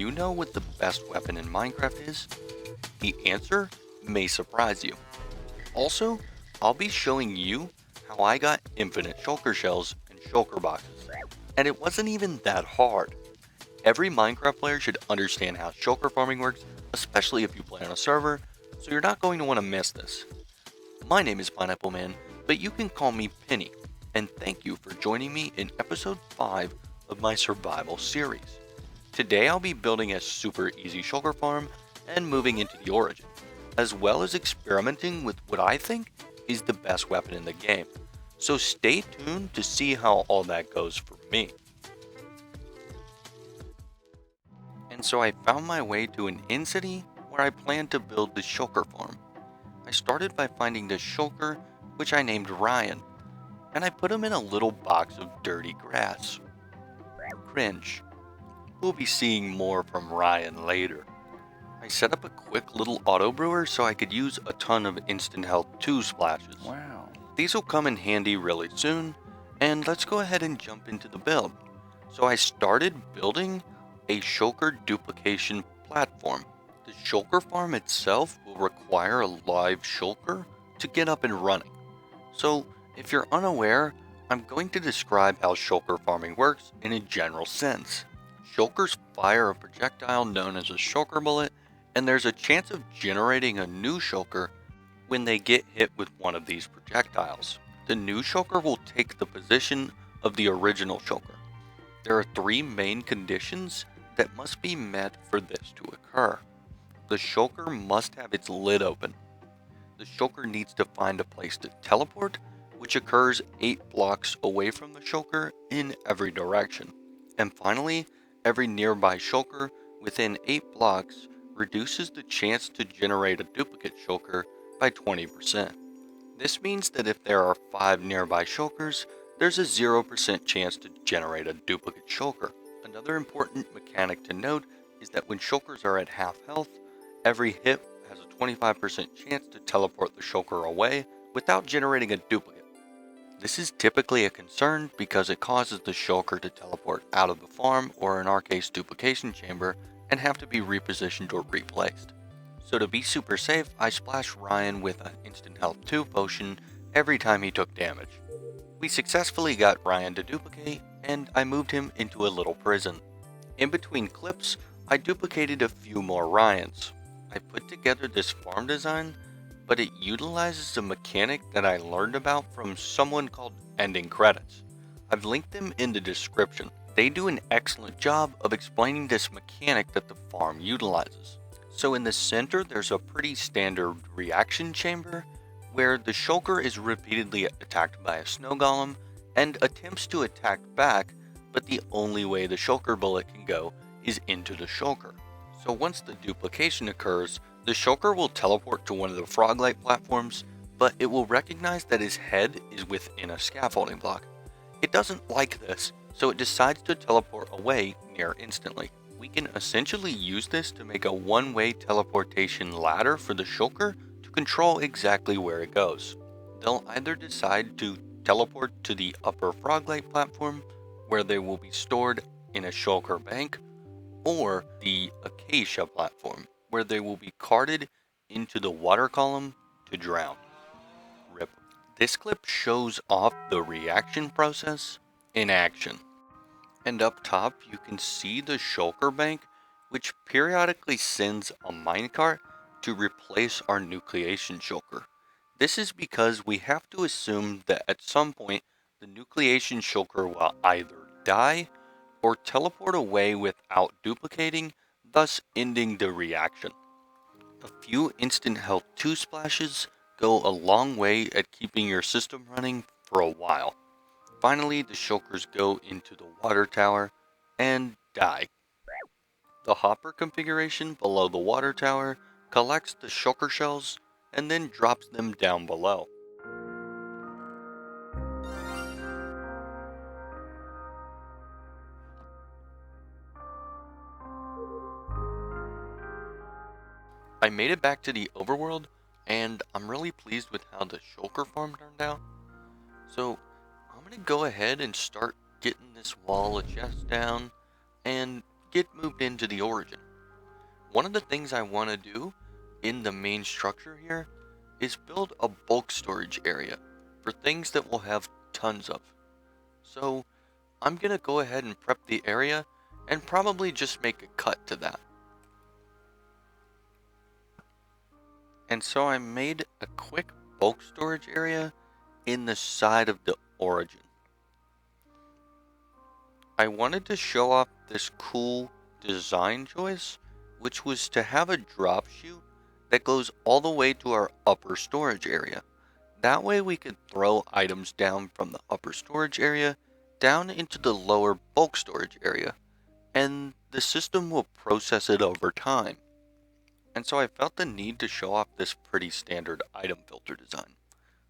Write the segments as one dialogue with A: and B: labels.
A: you know what the best weapon in Minecraft is? The answer may surprise you. Also, I'll be showing you how I got infinite shulker shells and shulker boxes. And it wasn't even that hard. Every Minecraft player should understand how shulker farming works, especially if you play on a server, so you're not going to want to miss this. My name is Pineapple Man, but you can call me Penny, and thank you for joining me in episode 5 of my survival series. Today I'll be building a super easy shulker farm and moving into the origin, as well as experimenting with what I think is the best weapon in the game. So stay tuned to see how all that goes for me. And so I found my way to an in-city where I planned to build the shulker farm. I started by finding the shulker, which I named Ryan, and I put him in a little box of dirty grass. Cringe. We'll be seeing more from Ryan later. I set up a quick little auto brewer so I could use a ton of instant health 2 splashes.
B: Wow.
A: These will come in handy really soon, and let's go ahead and jump into the build. So I started building a shulker duplication platform. The shulker farm itself will require a live shulker to get up and running. So if you're unaware, I'm going to describe how shulker farming works in a general sense. Shulkers fire a projectile known as a shulker bullet, and there's a chance of generating a new shulker when they get hit with one of these projectiles. The new shulker will take the position of the original shulker. There are 3 main conditions that must be met for this to occur. The shulker must have its lid open. The shulker needs to find a place to teleport, which occurs 8 blocks away from the shulker in every direction. And finally, every nearby shulker within 8 blocks reduces the chance to generate a duplicate shulker by 20%. This means that if there are 5 nearby shulkers, there's a 0% chance to generate a duplicate shulker. Another important mechanic to note is that when shulkers are at half health, every hit has a 25% chance to teleport the shulker away without generating a duplicate. This is typically a concern because it causes the shulker to teleport out of the farm, or in our case duplication chamber, and have to be repositioned or replaced. So to be super safe, I splashed Ryan with an instant health 2 potion every time he took damage. We successfully got Ryan to duplicate, and I moved him into a little prison. In between clips, I duplicated a few more Ryans. I put together this farm design, but it utilizes a mechanic that I learned about from someone called Ending Credits. I've linked them in the description. They do an excellent job of explaining this mechanic that the farm utilizes. So in the center, there's a pretty standard reaction chamber where the shulker is repeatedly attacked by a snow golem and attempts to attack back, but the only way the shulker bullet can go is into the shulker. So once the duplication occurs, the shulker will teleport to one of the frog-like platforms, but it will recognize that his head is within a scaffolding block. It doesn't like this, so it decides to teleport away near instantly. We can essentially use this to make a one-way teleportation ladder for the shulker to control exactly where it goes. They'll either decide to teleport to the upper frog-like platform, where they will be stored in a shulker bank, or the acacia platform, where they will be carted into the water column to drown. RIP. This clip shows off the reaction process in action. And up top you can see the shulker bank, which periodically sends a minecart to replace our nucleation shulker. This is because we have to assume that at some point the nucleation shulker will either die or teleport away without duplicating, thus ending the reaction. A few instant health 2 splashes go a long way at keeping your system running for a while. Finally, the shulkers go into the water tower and die. The hopper configuration below the water tower collects the shulker shells and then drops them down below. I made it back to the overworld, and I'm really pleased with how the shulker farm turned out. So I'm going to go ahead and start getting this wall of chests down and get moved into the origin. One of the things I want to do in the main structure here is build a bulk storage area for things that we'll have tons of. So I'm going to go ahead and prep the area and probably just make a cut to that. And so I made a quick bulk storage area in the side of the origin. I wanted to show off this cool design choice, which was to have a drop chute that goes all the way to our upper storage area. That way we could throw items down from the upper storage area down into the lower bulk storage area, and the system will process it over time. And so I felt the need to show off this pretty standard item filter design.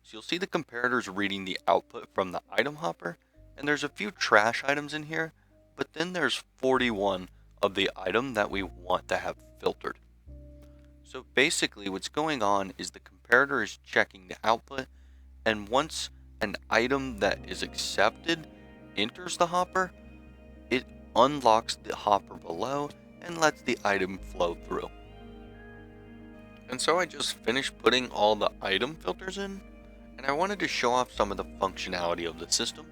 A: So you'll see the comparators reading the output from the item hopper, and there's a few trash items in here, but then there's 41 of the item that we want to have filtered. So basically what's going on is the comparator is checking the output, and once an item that is accepted enters the hopper, it unlocks the hopper below and lets the item flow through. And so I just finished putting all the item filters in, and I wanted to show off some of the functionality of the system.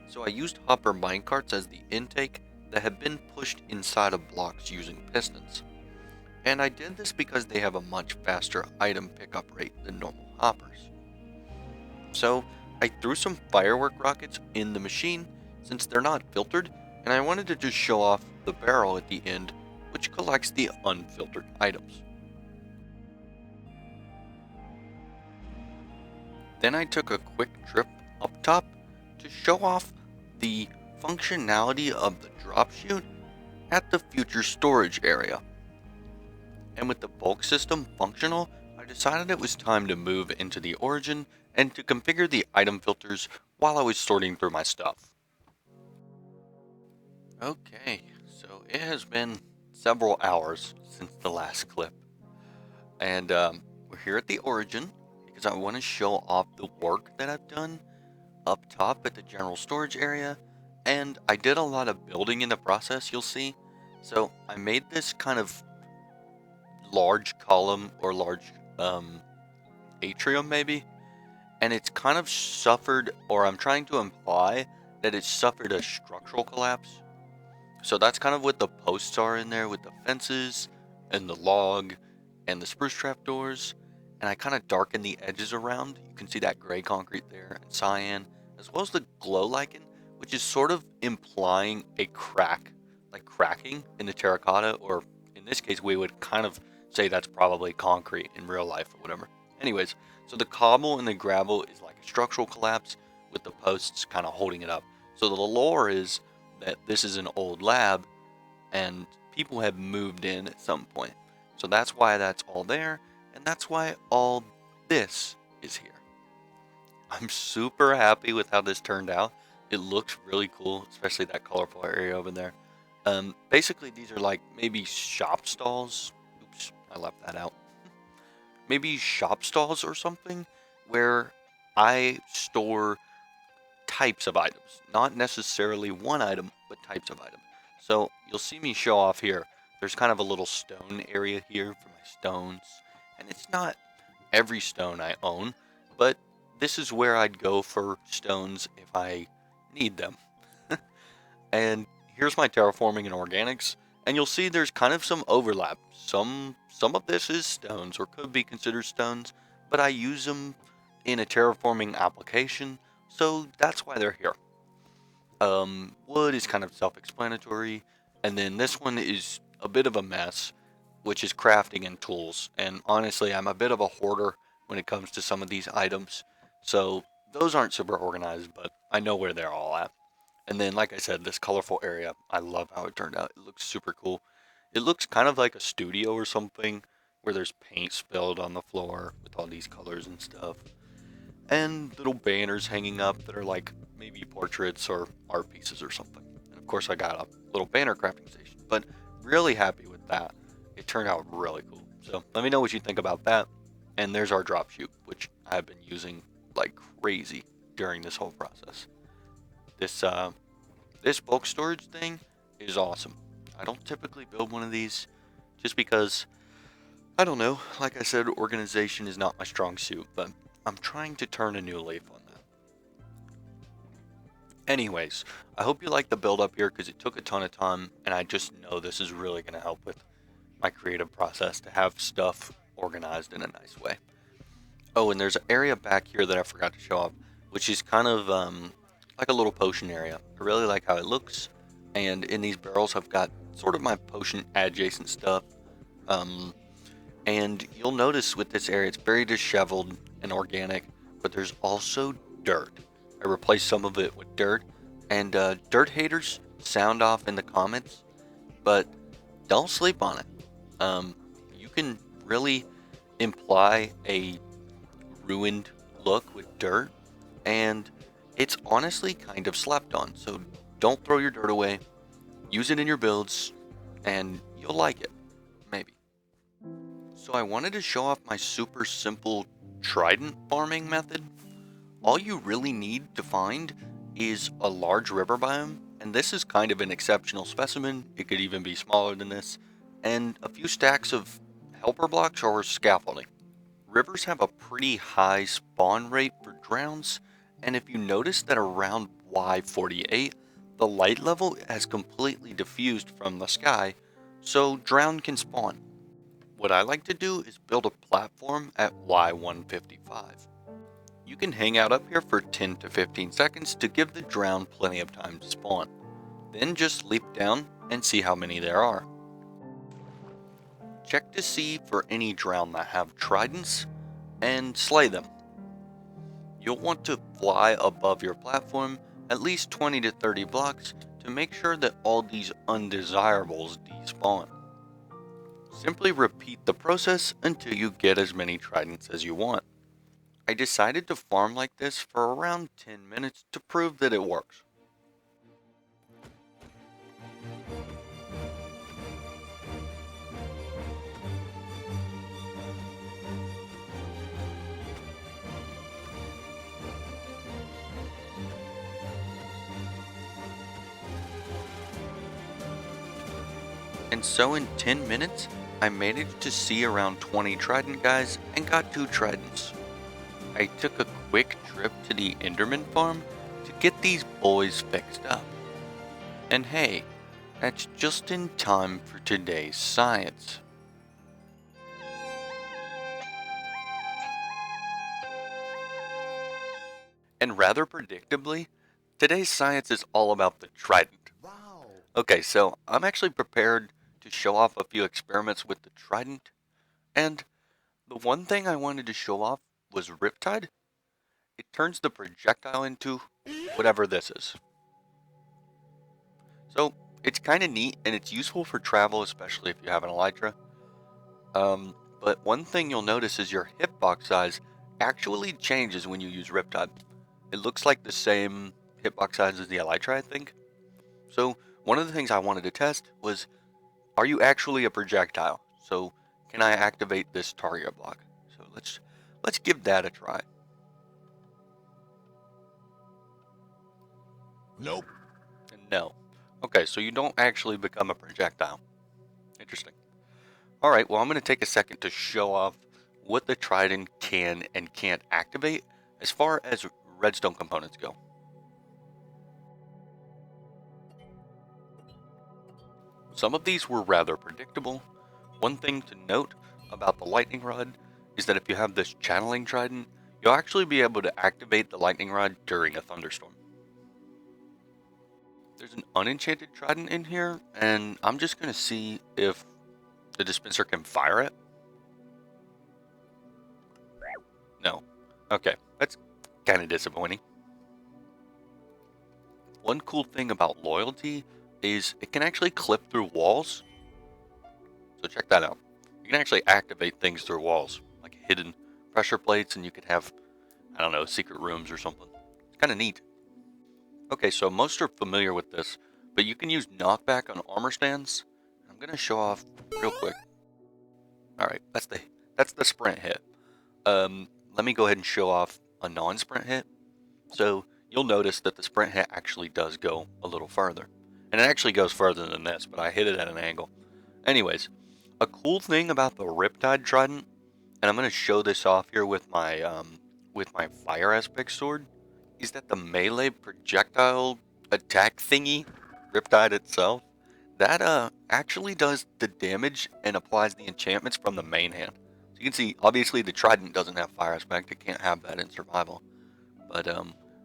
A: So I used hopper minecarts as the intake that have been pushed inside of blocks using pistons. And I did this because they have a much faster item pickup rate than normal hoppers. So I threw some firework rockets in the machine since they're not filtered, and I wanted to just show off the barrel at the end, which collects the unfiltered items. Then I took a quick trip up top to show off the functionality of the drop chute at the future storage area. And with the bulk system functional, I decided it was time to move into the origin and to configure the item filters while I was sorting through my stuff. Okay, so it has been several hours since the last clip, and we're here at the origin because I want to show off the work that I've done up top at the general storage area, and I did a lot of building in the process, you'll see. So I made this kind of large column or large atrium maybe, and it's kind of suffered, or I'm trying to imply that it's suffered a structural collapse. So that's kind of what the posts are in there with the fences and the log and the spruce trap doors. And I kind of darken the edges around. You can see that gray concrete there and cyan, as well as the glow lichen, which is sort of implying a crack, like cracking in the terracotta, or in this case, we would kind of say that's probably concrete in real life or whatever. Anyways, so the cobble and the gravel is like a structural collapse with the posts kind of holding it up. So the lore is that this is an old lab and people have moved in at some point. So that's why that's all there, and that's why all this is here. I'm super happy with how this turned out. It looks really cool, especially that colorful area over there. Basically these are like maybe shop stalls. Oops, I left that out. Maybe shop stalls or something where I store types of items, not necessarily one item, but types of items. So you'll see me show off here. There's kind of a little stone area here for my stones, and it's not every stone I own, but this is where I'd go for stones if I need them. And here's my terraforming and organics, and you'll see there's kind of some overlap. Some of this is stones, or could be considered stones, but I use them in a terraforming application, so that's why they're here. Wood is kind of self-explanatory, and then this one is a bit of a mess, which is crafting and tools. And honestly, I'm a bit of a hoarder when it comes to some of these items, so those aren't super organized, but I know where they're all at. And then, like I said, this colorful area, I love how it turned out. It looks super cool. It looks kind of like a studio or something, where there's paint spilled on the floor with all these colors and stuff. And little banners hanging up that are like maybe portraits or art pieces or something. And of course I got a little banner crafting station, but really happy with that. It turned out really cool. So let me know what you think about that. And there's our drop chute, which I've been using like crazy during this whole process. This bulk storage thing is awesome. I don't typically build one of these just because, I don't know, like I said, organization is not my strong suit, but I'm trying to turn a new leaf on that. Anyways, I hope you like the build up here because it took a ton of time, and I just know this is really going to help with my creative process to have stuff organized in a nice way. Oh, and there's an area back here that I forgot to show off, which is kind of like a little potion area. I really like how it looks, and in these barrels I've got sort of my potion adjacent stuff. And you'll notice with this area it's very disheveled and organic, but there's also dirt. I replaced some of it with dirt, and dirt haters, sound off in the comments, but don't sleep on it. You can really imply a ruined look with dirt, and it's honestly kind of slept on. So don't throw your dirt away. Use it in your builds, and you'll like it, maybe. So I wanted to show off my super simple Trident farming method. All you really need to find is a large river biome, and this is kind of an exceptional specimen. It could even be smaller than this, and a few stacks of helper blocks or scaffolding. Rivers have a pretty high spawn rate for drowns, and if you notice that around Y48, the light level has completely diffused from the sky, so drown can spawn. What I like to do is build a platform at Y155. You can hang out up here for 10 to 15 seconds to give the drown plenty of time to spawn. Then just leap down and see how many there are. Check to see for any drown that have tridents and slay them. You'll want to fly above your platform at least 20 to 30 blocks to make sure that all these undesirables despawn. Simply repeat the process until you get as many tridents as you want. I decided to farm like this for around 10 minutes to prove that it works. And so in 10 minutes, I managed to see around 20 trident guys and got 2 tridents. I took a quick trip to the Enderman farm to get these boys fixed up. And hey, that's just in time for today's science. And rather predictably, today's science is all about the Trident. Wow. Okay, so I'm actually prepared to show off a few experiments with the Trident, and the one thing I wanted to show off was Riptide. It turns the projectile into whatever this is. So it's kind of neat, and it's useful for travel, especially if you have an elytra. But one thing you'll notice is your hitbox size actually changes when you use Riptide. It looks like the same hitbox size as the elytra, I think. So one of the things I wanted to test was, are you actually a projectile? So can I activate this target block? So let's give that a try. Nope. And no. Okay, so you don't actually become a projectile. Interesting. Alright, well I'm going to take a second to show off what the Trident can and can't activate as far as redstone components go. Some of these were rather predictable. One thing to note about the lightning rod is that if you have this channeling trident, you'll actually be able to activate the lightning rod during a thunderstorm. There's an unenchanted trident in here, and I'm just going to see if the dispenser can fire it. No. Okay, that's kind of disappointing. One cool thing about loyalty is it can actually clip through walls. So check that out. You can actually activate things through walls, like hidden pressure plates, and you could have, I don't know, secret rooms or something. It's kind of neat. Okay, so most are familiar with this, but you can use knockback on armor stands. I'm gonna show off real quick. All right, that's the sprint hit. Let me go ahead and show off a non-sprint hit. So you'll notice that the sprint hit actually does go a little further. And it actually goes further than this, but I hit it at an angle. Anyways, a cool thing about the Riptide Trident, and I'm going to show this off here with my fire aspect sword, is that the melee projectile attack thingy, Riptide itself, that actually does the damage and applies the enchantments from the main hand. So you can see, obviously the Trident doesn't have fire aspect, it can't have that in survival. But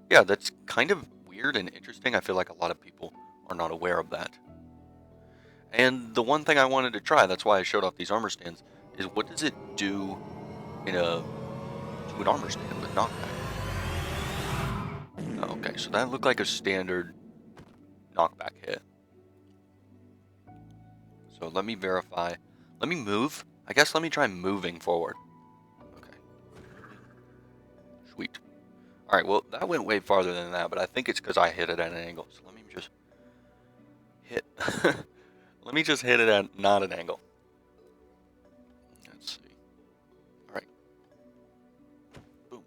A: yeah, that's kind of weird and interesting. I feel like a lot of people are not aware of that. And the one thing I wanted to try, that's why I showed off these armor stands, is what does it do to an armor stand with knockback? Okay, so that looked like a standard knockback hit. So let me verify. Let me move. I guess let me try moving forward. Okay. Sweet. Alright, well, that went way farther than that, but I think it's because I hit it at an angle. So let me just hit. Let me just hit it at not an angle. Let's see. Alright. Boom.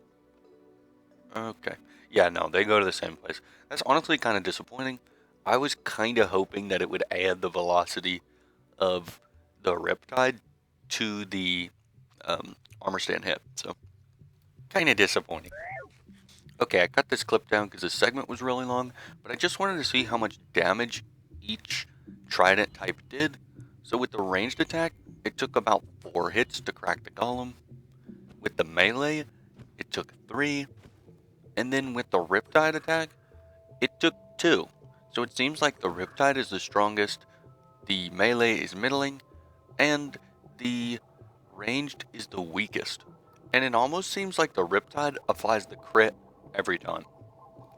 A: Okay. Yeah, no, they go to the same place. That's honestly kind of disappointing. I was kind of hoping that it would add the velocity of the Riptide to the armor stand hit. So, kind of disappointing. Okay, I cut this clip down because this segment was really long, but I just wanted to see how much damage each Trident type did. So with the ranged attack, it took about 4 hits to crack the golem. With the melee, it took 3. And then with the Riptide attack, it took 2. So it seems like the Riptide is the strongest, the melee is middling, and the ranged is the weakest. And it almost seems like the Riptide applies the crit every time.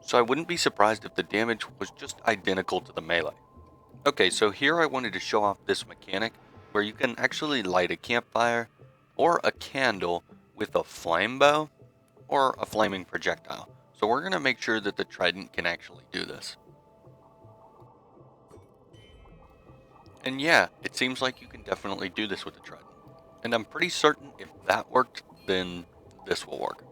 A: So I wouldn't be surprised if the damage was just identical to the melee. Okay, so here I wanted to show off this mechanic where you can actually light a campfire or a candle with a flame bow or a flaming projectile. So we're going to make sure that the Trident can actually do this. And yeah, it seems like you can definitely do this with the Trident. And I'm pretty certain if that worked, then this will work.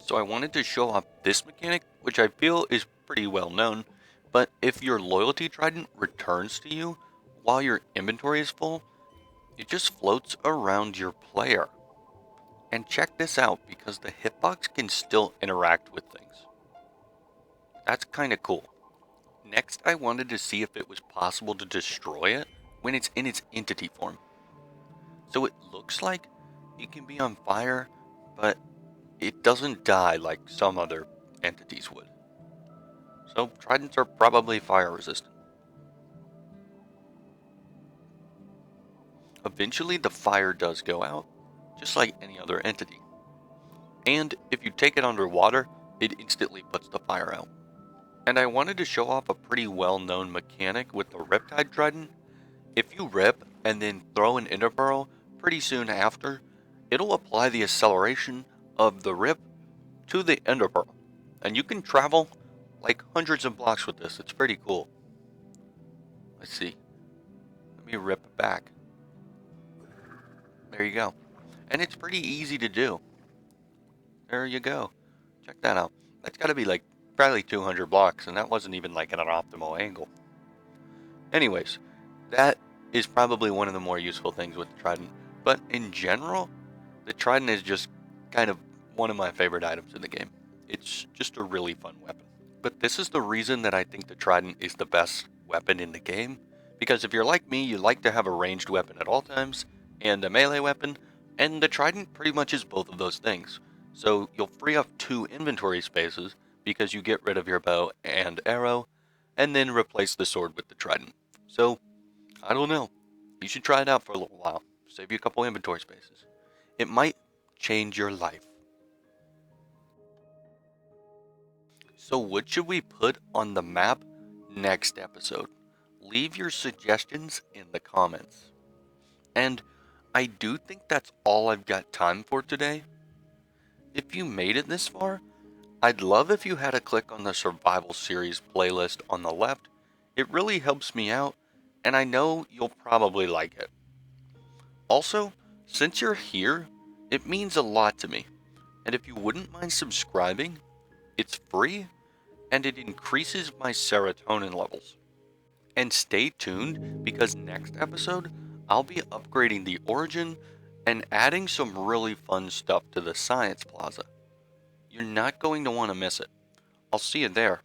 A: So I wanted to show off this mechanic, which I feel is pretty well known, but if your loyalty Trident returns to you while your inventory is full, it just floats around your player. And check this out, because the hitbox can still interact with things. That's kinda cool. Next, I wanted to see if it was possible to destroy it when it's in its entity form. So it looks like it can be on fire, but it doesn't die like some other entities would. So Tridents are probably fire resistant. Eventually the fire does go out, just like any other entity. And if you take it underwater, it instantly puts the fire out. And I wanted to show off a pretty well-known mechanic with the Riptide Trident. If you rip and then throw an Ender Pearl pretty soon after, it'll apply the acceleration of the rip to the Ender Pearl. And you can travel like hundreds of blocks with this. It's pretty cool. Let's see. Let me rip it back. There you go. And it's pretty easy to do. There you go. Check that out. That's got to be like probably 200 blocks, and that wasn't even like at an optimal angle. Anyways, that is probably one of the more useful things with the Trident. But in general, the Trident is just kind of one of my favorite items in the game. It's just a really fun weapon. But this is the reason that I think the Trident is the best weapon in the game. Because if you're like me, you like to have a ranged weapon at all times, and a melee weapon, and the Trident pretty much is both of those things. So you'll free up 2 inventory spaces because you get rid of your bow and arrow, and then replace the sword with the Trident. So, I don't know. You should try it out for a little while. Save you a couple inventory spaces. It might change your life. So what should we put on the map next episode? Leave your suggestions in the comments. And I do think that's all I've got time for today. If you made it this far, I'd love if you had a click on the Survival Series playlist on the left. It really helps me out, and I know you'll probably like it. Also, since you're here, it means a lot to me. And if you wouldn't mind subscribing, it's free, and it increases my serotonin levels. And stay tuned because next episode I'll be upgrading the Origin and adding some really fun stuff to the Science Plaza. You're not going to want to miss it. I'll see you there.